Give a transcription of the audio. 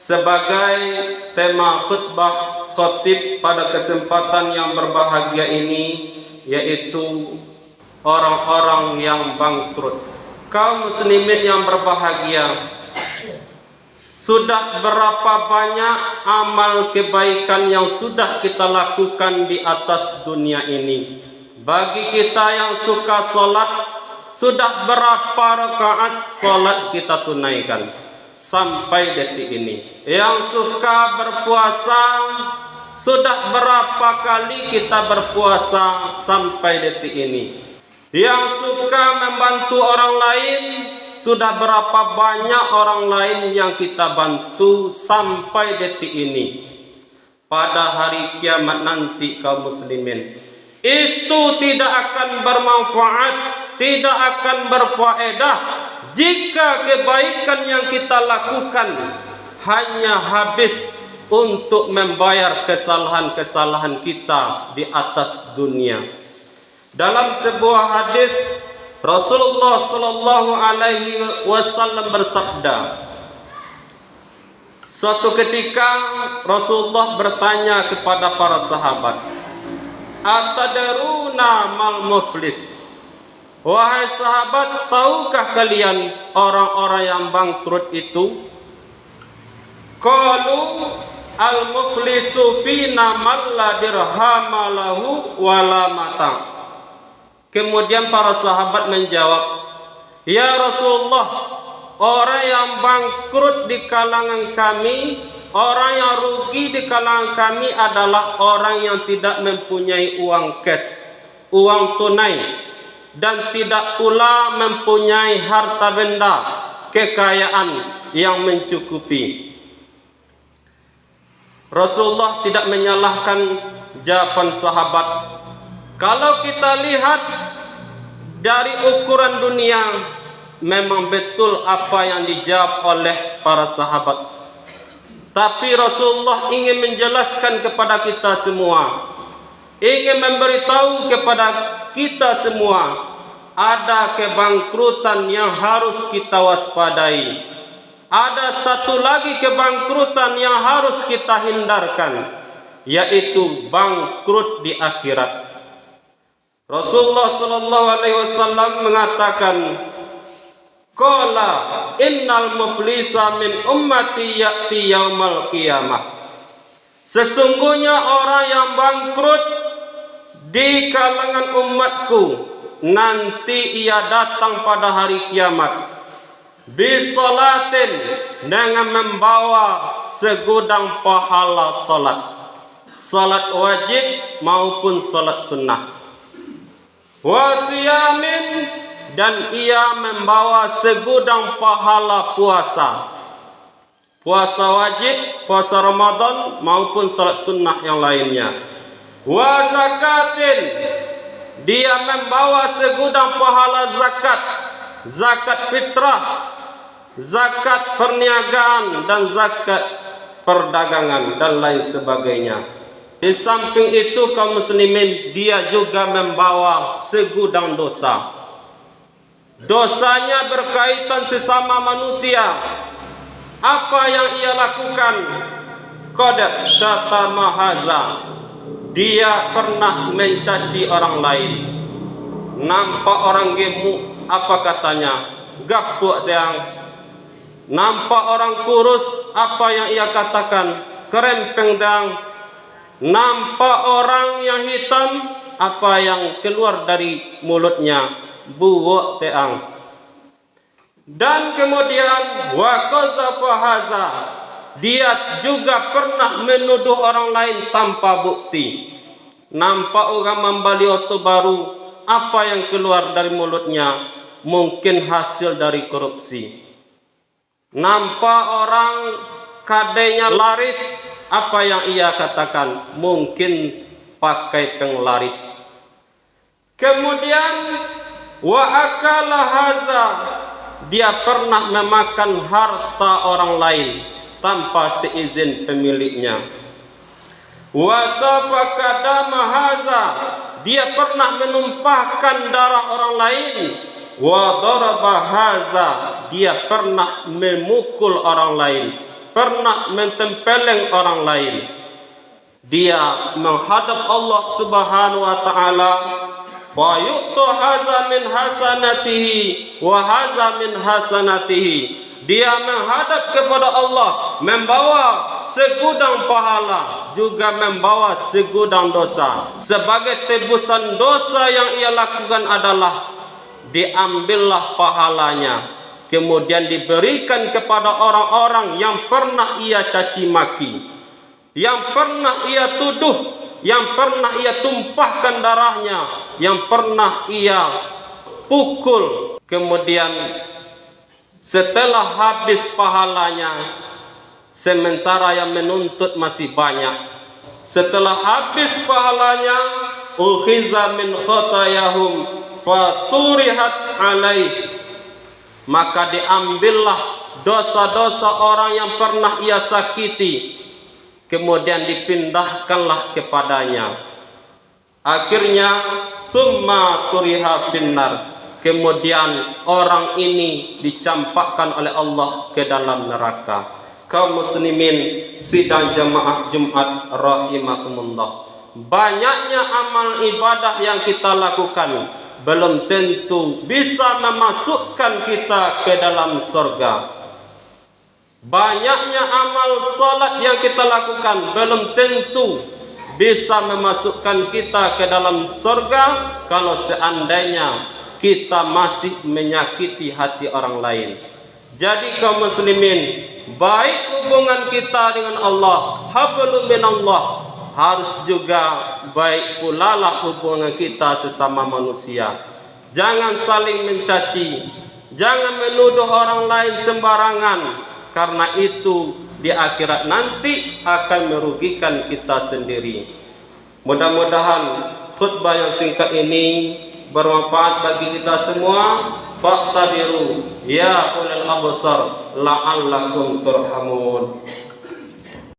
sebagai tema khutbah khatib pada kesempatan yang berbahagia ini, yaitu orang-orang yang bangkrut. Kaum muslimin yang berbahagia, sudah berapa banyak amal kebaikan yang sudah kita lakukan di atas dunia ini? Bagi kita yang suka solat, sudah berapa rakaat solat kita tunaikan sampai detik ini? Yang suka berpuasa, sudah berapa kali kita berpuasa sampai detik ini? Yang suka membantu orang lain, sudah berapa banyak orang lain yang kita bantu sampai detik ini? Pada hari kiamat nanti kaum muslimin, itu tidak akan bermanfaat, tidak akan berfaedah jika kebaikan yang kita lakukan hanya habis untuk membayar kesalahan-kesalahan kita di atas dunia. Dalam sebuah hadis, Rasulullah sallallahu alaihi wasallam bersabda, suatu ketika Rasulullah bertanya kepada para sahabat, "Atadaruna mal muflis?" Wahai sahabat, tahukah kalian orang-orang yang bangkrut itu? Qalu al-muflisu fina man la dirhama lahu wala mata. Kemudian para sahabat menjawab, "Ya Rasulullah, orang yang bangkrut di kalangan kami, orang yang rugi di kalangan kami adalah orang yang tidak mempunyai uang cash, uang tunai, dan tidak pula mempunyai harta benda, kekayaan yang mencukupi." Rasulullah tidak menyalahkan jawaban sahabat. Kalau kita lihat dari ukuran dunia, memang betul apa yang dijawab oleh para sahabat. Tapi Rasulullah ingin menjelaskan kepada kita semua, ingin memberitahu kepada kita semua, ada kebangkrutan yang harus kita waspadai. Ada satu lagi kebangkrutan yang harus kita hindarkan, yaitu bangkrut di akhirat. Rasulullah sallallahu alaihi wasallam mengatakan, "Qala innal muflisa min ummati ya'ti yaumal qiyamah." Sesungguhnya orang yang bangkrut di kalangan umatku nanti ia datang pada hari kiamat bisolatin, dengan membawa segudang pahala salat, salat wajib maupun salat sunnah, wasiyamin, dan ia membawa segudang pahala puasa, puasa wajib, puasa Ramadan maupun salat sunnah yang lainnya, wa zakatin, dia membawa segudang pahala zakat, zakat fitrah, zakat perniagaan, dan zakat perdagangan, dan lain sebagainya. Di samping itu kaum muslimin, dia juga membawa segudang dosa. Dosanya berkaitan sesama manusia. Apa yang ia lakukan? Qad syatama haza, dia pernah mencaci orang lain. Nampak orang gemuk, apa katanya? Gapuk tiang. Nampak orang kurus, apa yang ia katakan? Kerempeng tiang. Nampak orang yang hitam, apa yang keluar dari mulutnya? Buwak teang. Dan kemudian wa qazafa haza, dia juga pernah menuduh orang lain tanpa bukti. Nampak orang membeli oto baru, apa yang keluar dari mulutnya? Mungkin hasil dari korupsi. Nampak orang kadenya laris, apa yang ia katakan? Mungkin pakai penglaris. Kemudian wa akala haza, dia pernah memakan harta orang lain tanpa seizin pemiliknya. Wa safaka dama haza, dia pernah menumpahkan darah orang lain. Wa daraba haza, dia pernah memukul orang lain. pernah mentempeleng orang lain. Dia menghadap Allah Subhanahu wa taala, fa yu'tu hadza min hasanatihi wa hadza min hasanatihi. Dia menghadap kepada Allah, membawa segudang pahala, juga membawa segudang dosa. Sebagai tebusan dosa yang ia lakukan adalah diambillah pahalanya, kemudian diberikan kepada orang-orang yang pernah ia caci maki, yang pernah ia tuduh, yang pernah ia tumpahkan darahnya, yang pernah ia pukul. Kemudian setelah habis pahalanya, sementara yang menuntut masih banyak. Setelah habis pahalanya, ukhiza min khatayahum faturihat alaih, maka diambillah dosa-dosa orang yang pernah ia sakiti, kemudian dipindahkanlah kepadanya. Akhirnya summa turiha finnar, kemudian orang ini dicampakkan oleh Allah ke dalam neraka. Kaum muslimin sidang jamaah Jumat rahimakumullah, banyaknya amal ibadah yang kita lakukan belum tentu bisa memasukkan kita ke dalam surga. Banyaknya amal salat yang kita lakukan belum tentu bisa memasukkan kita ke dalam surga kalau seandainya kita masih menyakiti hati orang lain. Jadi kaum muslimin, baik hubungan kita dengan Allah, hablum minallah, harus juga baik pula lah hubungan kita sesama manusia. Jangan saling mencaci, jangan menuduh orang lain sembarangan, karena itu di akhirat nanti akan merugikan kita sendiri. Mudah-mudahan khutbah yang singkat ini bermanfaat bagi kita semua. Fa'tabiru ya ulil absar la'allakum turhamun.